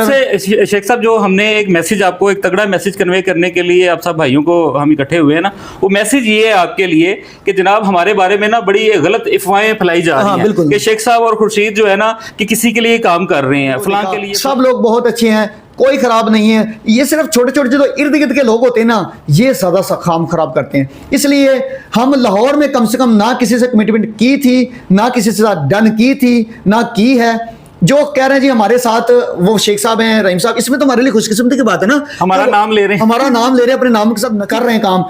से शेख साहब, जो हमने एक मैसेज आपको, एक तगड़ा मैसेज कन्वे करने के लिए आप सब भाइयों को हम इकट्ठे हुए हैं ना, वो मैसेज ये है आपके लिए कि जनाब हमारे बारे में ना बड़ी गलत अफवाहें फैलाई जा रही हैं कि शेख साहब और खुर्शीद जो है ना कि किसी के लिए काम कर रहे हैं, फलां के लिए। सब लोग बहुत अच्छे हैं, कोई खराब नहीं है। ये सिर्फ छोटे छोटे जो इर्द गिर्द के लोग होते हैं ना, ये ज़्यादा काम खराब करते हैं। इसलिए हम लाहौर में कम से कम ना किसी से कमिटमेंट की थी, ना किसी से डन की थी, ना की है। जो कह रहे हैं जी हमारे साथ वो शेख साहब हैं, रहीम साहब, इसमें तो हमारे लिए खुशकिस्मती की बात है ना, हमारा नाम ले रहे हैं, हमारा नाम ले रहे हैं, अपने नाम के साथ कर रहे हैं काम।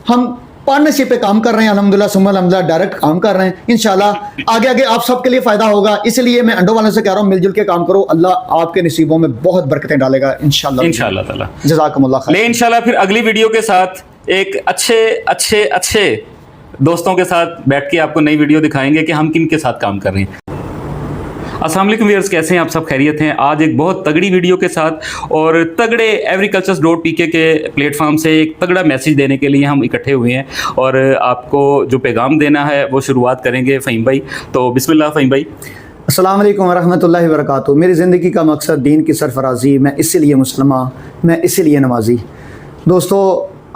हम पार्टनरशिप पे काम कर रहे हैं, अल्हम्दुलिल्लाह सुम्मा अल्हम्दुलिल्लाह, डायरेक्ट काम कर रहे हैं। इंशाल्लाह आगे आगे आप सबके लिए फायदा होगा। इसलिए मैं अंडों वालों से कह रहा हूँ, मिलजुल के काम करो, अल्लाह आपके नसीबों में बहुत बरकतें डालेगा इंशाल्लाह ताला। जज़ाकुमुल्लाह खैर। ले इंशाल्लाह फिर अगली वीडियो के साथ एक अच्छे दोस्तों के साथ बैठ के आपको नई वीडियो दिखाएंगे कि हम किन के साथ काम कर रहे हैं। अस्सलाम वालेकुम व्यूअर्स, कैसे हैं आप सब? खैरियत हैं? आज एक बहुत तगड़ी वीडियो के साथ और तगड़े agricultures.pk के प्लेटफॉर्म से एक तगड़ा मैसेज देने के लिए हम इकट्ठे हुए हैं और आपको जो पैगाम देना है वो शुरुआत करेंगे फ़हीम भाई। तो बिस्मिल्लाह फ़हीम भाई। अस्सलाम वालेकुम वरहमतुल्लाहि वबरकातुहू। मेरी ज़िंदगी का मकसद दीन की सरफराजी, मैं इसीलिए मुस्लिमा, मैं इसीलिए नमाजी। दोस्तों,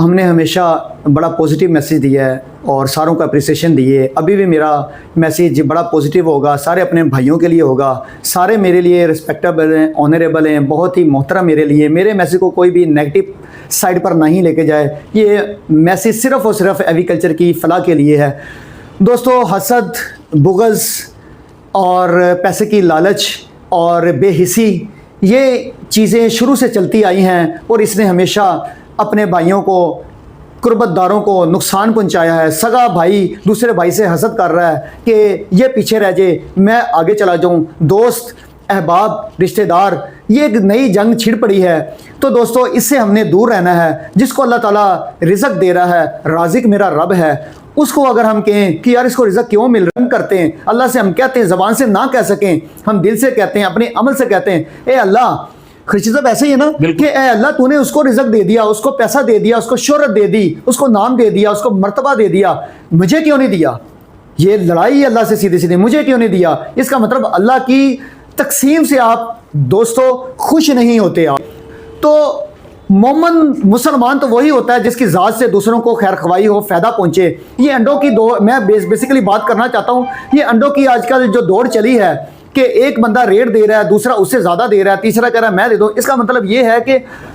हमने हमेशा बड़ा पॉजिटिव मैसेज दिया है और सारों को अप्रिसिएशन दिए। अभी भी मेरा मैसेज बड़ा पॉजिटिव होगा, सारे अपने भाइयों के लिए होगा, सारे मेरे लिए रिस्पेक्टेबल हैं, ऑनरेबल हैं, बहुत ही मोहतरम मेरे लिए। मेरे मैसेज को कोई भी नेगेटिव साइड पर नहीं लेके जाए। ये मैसेज सिर्फ़ और सिर्फ एग्रीकल्चर की फलाह के लिए है। दोस्तों, हसद, बुग़्ज़ और पैसे की लालच और बेहिसी, ये चीज़ें शुरू से चलती आई हैं और इसने हमेशा अपने भाइयों को, कुर्बतदारों को नुकसान पहुंचाया है। सगा भाई दूसरे भाई से हसद कर रहा है कि ये पीछे रह जाए, मैं आगे चला जाऊं। दोस्त, अहबाब, रिश्तेदार, ये एक नई जंग छिड़ पड़ी है। तो दोस्तों, इससे हमने दूर रहना है। जिसको अल्लाह ताला रिज़्क़ दे रहा है, राज़िक मेरा रब है, उसको अगर हम कहें कि यार इसको रिज़्क़ क्यों मिल रहा है, करते हैं अल्लाह से, हम कहते हैं, ज़बान से ना कह सकें, हम दिल से कहते हैं, अपने अमल से कहते हैं, ए अल्लाह। खुर्शीद साहब ऐसे ही है ना कि ए अल्लाह, तूने उसको रिज़्क़ दे दिया, उसको पैसा दे दिया, उसको शोहरत दे दी, उसको नाम दे दिया, उसको मर्तबा दे दिया, मुझे क्यों नहीं दिया? ये लड़ाई अल्लाह से सीधी सीधी, मुझे क्यों नहीं दिया? इसका मतलब अल्लाह की तकसीम से आप दोस्तों खुश नहीं होते। आप तो मोमन मुसलमान तो वही होता है जिसकी ज़ात से दूसरों को खैर खवाई हो, फ़ायदा पहुँचे। ये अंडों की मैं बेसिकली बात करना चाहता हूँ। ये अंडों की आजकल जो दौड़ चली है कि एक बंदा रेट दे रहा है, दूसरा उससे ज़्यादा दे रहा है, तीसरा कह रहा है मैं दे दूँ। इसका मतलब ये है कि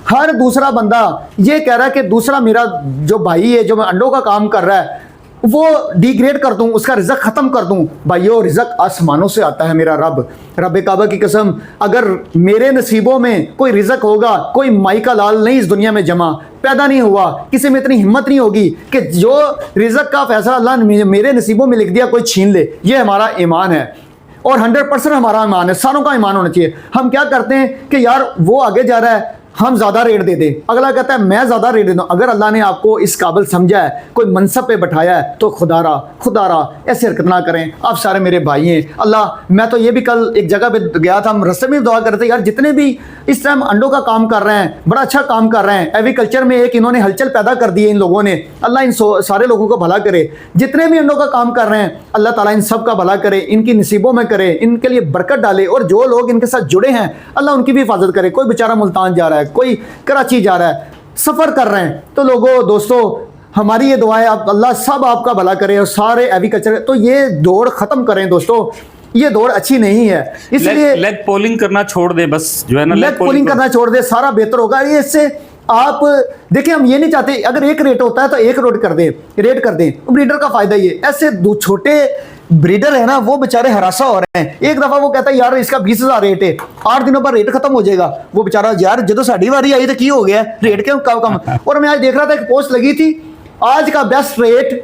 हर दूसरा बंदा ये कह रहा है कि दूसरा मेरा जो भाई है, जो अंडों का काम कर रहा है, वो डिग्रेड कर दूं, उसका रिज़्क़ ख़त्म कर दूं। भाइयों, रिज़्क़ आसमानों से आता है। मेरा रब काबा की कसम, अगर मेरे नसीबों में कोई रिज़्क़ होगा, कोई माई का लाल नहीं इस दुनिया में जमा पैदा नहीं हुआ, किसी में इतनी हिम्मत नहीं होगी कि जो रिज़्क़ का फैसला अल्लाह ने मेरे नसीबों में लिख दिया कोई छीन ले। ये हमारा ईमान है और 100% हमारा ईमान है, सारों का ईमान होना चाहिए। हम क्या करते हैं कि यार वो आगे जा रहा है, हम ज़्यादा रेट दे दें, अगला कहता है मैं ज़्यादा रेट दे दूँ। अगर अल्लाह ने आपको इस काबिल समझा है, कोई मनसब पे बैठाया है, तो खुदारा ऐसे हरकत ना करें। आप सारे मेरे भाई हैं। अल्लाह, मैं तो ये भी कल एक जगह पे गया था, हम रस्ते में दुआ करते यार, जितने भी इस टाइम अंडों का काम कर रहे हैं, बड़ा अच्छा काम कर रहे हैं। एग्रीकल्चर में एक इन्होंने हलचल पैदा कर दी है इन लोगों ने। अल्लाह इन सारे लोगों को भला करे। जितने भी अंडों का काम कर रहे हैं, अल्लाह ताला इन सब का भला करे, इनकी नसीबों में करे, इनके लिए बरकत डाले। और जो लोग इनके साथ जुड़े हैं, अल्लाह उनकी भी हिफाजत करे। कोई बेचारा मुल्तान जा रहा है, कोई कराची जा रहा है, सफ़र कर रहे हैं, तो लोगों, दोस्तों, हमारी ये दुआ है, आप अल्लाह सब आपका भला करे और सारे एग्रीकल्चर। तो ये दौड़ ख़त्म करें दोस्तों, ये दौड़ अच्छी नहीं है। इसलिए लेग पोलिंग करना छोड़ दे, बस जो है ना, लेग पोलिंग करना छोड़ दे, सारा बेहतर होगा। ये इससे आप देखिए, हम ये नहीं चाहते अगर एक रेट होता है तो एक रेट कर दें। ब्रीडर का फायदा ये, ऐसे दो छोटे ब्रीडर है ना, वो बेचारे हरासा हो रहे हैं। एक दफा वो कहता है यार इसका 20,000 रेट है, 8 दिनों पर रेट खत्म हो जाएगा। वो बेचारा यार जो साड़ी वारी आई तो की हो गया रेट क्यों कम। और मैं आज देख रहा था, एक पोस्ट लगी थी, आज का बेस्ट रेट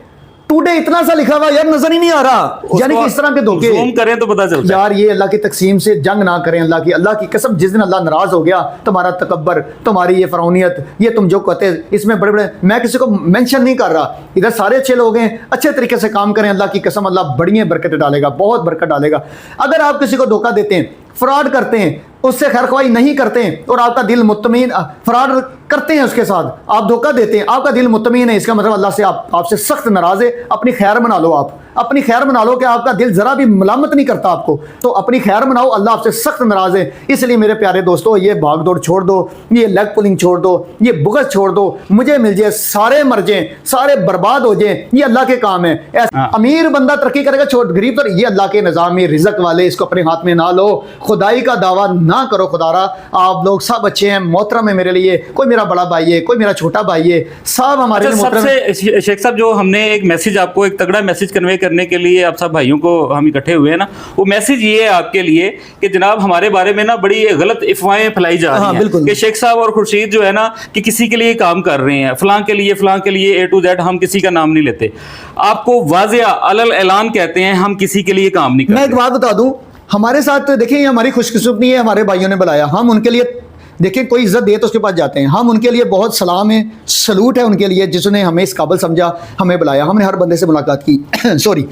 टुडे, इतना सा लिखा हुआ यार, नजर ही नहीं आ रहा। यानी कि इस तरह के धोखे ज़ूम करें तो पता चलता है। यार ये अल्लाह की तकसीम से जंग ना करें। अल्लाह की कसम, जिस दिन अल्लाह नाराज हो गया, तुम्हारा तकब्बर, तुम्हारी ये फरौनियत, ये तुम जो कहते हैं, इसमें बड़े बड़े, मैं किसी को मेंशन नहीं कर रहा, इधर सारे अच्छे लोग हैं, अच्छे तरीके से काम करें। अल्लाह की कसम, अल्लाह बड़ी बरकत डालेगा, बहुत बरकत डालेगा। अगर आप किसी को धोखा देते हैं, फ्रॉड करते हैं, उससे खैरख्वाही नहीं करते हैं और आपका दिल मुतमईन, फ्रॉड کرتے ہیں اس کے ساتھ, آپ دھوکہ دیتے ہیں, آپ کا دل مطمئن ہے, اس کا مطلب اللہ سے آپ سے سخت ناراض ہے. اپنی خیر بنا لو, آپ اپنی خیر بنا لو کہ آپ کا دل ذرا بھی ملامت نہیں کرتا آپ کو, تو اپنی خیر بناؤ, اللہ آپ سے سخت ناراض ہے. اس لیے میرے پیارے دوستو, یہ بھاگ دوڑ چھوڑ دو, یہ لیگ پولنگ چھوڑ دو, یہ بغض چھوڑ دو, مجھے مل جائے, سارے مر جائیں, سارے برباد ہو جائیں, یہ اللہ کے کام ہے. امیر بندہ ترقی کرے گا, غریب تو یہ اللہ کے نظام, یہ رزق والے, اس کو اپنے ہاتھ میں نہ لو, خدائی کا دعویٰ نہ کرو. خدا را آپ لوگ سب اچھے ہیں, محترم ہے میرے لیے, کوئی میرا بڑا بھائی ہے, کوئی میرا چھوٹا بھائی ہے, سب ہمارے لیے محترم ہے. شیخ صاحب, جو ہم نے ایک میسج آپ کو, ایک تگڑا میسج کنوے کرنے کے لیے آپ سب بھائیوں کو ہم اکٹھے ہوئے ہیں نا, وہ میسج یہ ہے آپ کے لیے کہ جناب ہمارے بارے میں نا بڑی غلط افواہیں پھیلائی جا رہی ہیں کہ شیخ صاحب اور خورشید جو ہے نا کہ کسی کے لیے کام کر رہے ہیں, فلاں کے لیے اے ٹو زیڈ, ہم کسی کا نام نہیں لیتے. آپ کو واضح علل اعلان کہتے ہیں ہم کسی کے لیے کام نہیں کرتے. میں ایک بات بتا دوں, ہمارے ساتھ دیکھیں, یہ ہماری خوش قسمتی ہے, ہمارے بھائیوں نے بلایا, ہم ان کے لیے دیکھیں کوئی عزت دے تو اس کے پاس جاتے ہیں, ہم ان کے لیے بہت سلام ہے, سلوٹ ہے ان کے لیے, جس نے ہمیں اس قابل سمجھا, ہمیں بلایا, ہم نے ہر بندے سے ملاقات کی سوری,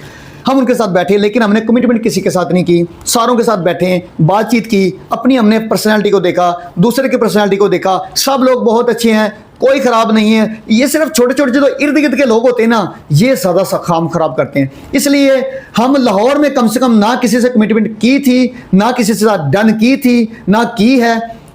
ہم ان کے ساتھ بیٹھے, لیکن ہم نے کمٹمنٹ کسی کے ساتھ نہیں کی, ساروں کے ساتھ بیٹھے, بات چیت کی, اپنی ہم نے پرسنالٹی کو دیکھا, دوسرے کی پرسنالٹی کو دیکھا, سب لوگ بہت اچھے ہیں, کوئی خراب نہیں ہے. یہ صرف چھوٹے چھوٹے جو ارد گرد کے لوگ ہوتے ہیں نا, یہ زیادہ خام خراب کرتے ہیں. اس لیے ہم لاہور میں کم سے کم نہ کسی سے کمٹمنٹ کی تھی, نہ کسی سے ساتھ ڈن کی تھی, نہ کی ہے.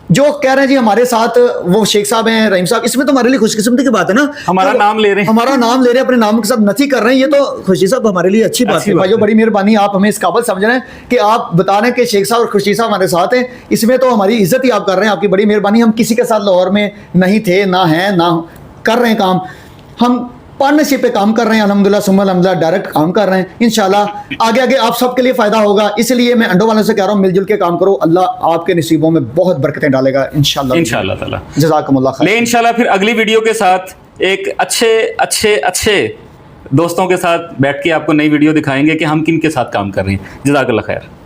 جو کہہ رہے ہیں جی ہمارے ساتھ وہ شیخ صاحب ہیں, رحیم صاحب, اس میں تو ہمارے لیے خوش قسمتی کی بات ہے نا, ہمارا نام لے رہے ہیں, ہمارا نام لے رہے ہیں, اپنے نام کے ساتھ نتھی کر رہے ہیں, یہ تو خوشی صاحب ہمارے لیے اچھی بات ہے. بھائیو بڑی مہربانی, آپ ہمیں اس قابل سمجھ رہے ہیں کہ آپ بتا رہے ہیں کہ شیخ صاحب اور خوشی صاحب ہمارے ساتھ ہیں, اس میں تو ہماری عزت ہی آپ کر رہے ہیں, آپ کی بڑی مہربانی. ہم کسی کے ساتھ لاہور میں نہیں تھے, نہ ہیں, نہ کر رہے ہیں کام, ہم پارٹنرشپ پہ کام کر رہے ہیں, الحمدللہ ثم الحمدللہ, ڈائریکٹ کام کر رہے ہیں. انشاءاللہ آگے آپ سب کے لیے فائدہ ہوگا. اس لیے میں انڈوں والوں سے کہہ رہا ہوں, مل جل کے کام کرو, اللہ آپ کے نصیبوں میں بہت برکتیں ڈالے گا انشاءاللہ تعالی. جزاکم اللہ خیر. لے انشاءاللہ پھر اگلی ویڈیو کے ساتھ ایک اچھے دوستوں کے ساتھ بیٹھ کے آپ کو نئی ویڈیو دکھائیں گے کہ ہم کن کے ساتھ کام کر رہے ہیں. جزاک اللہ خیر.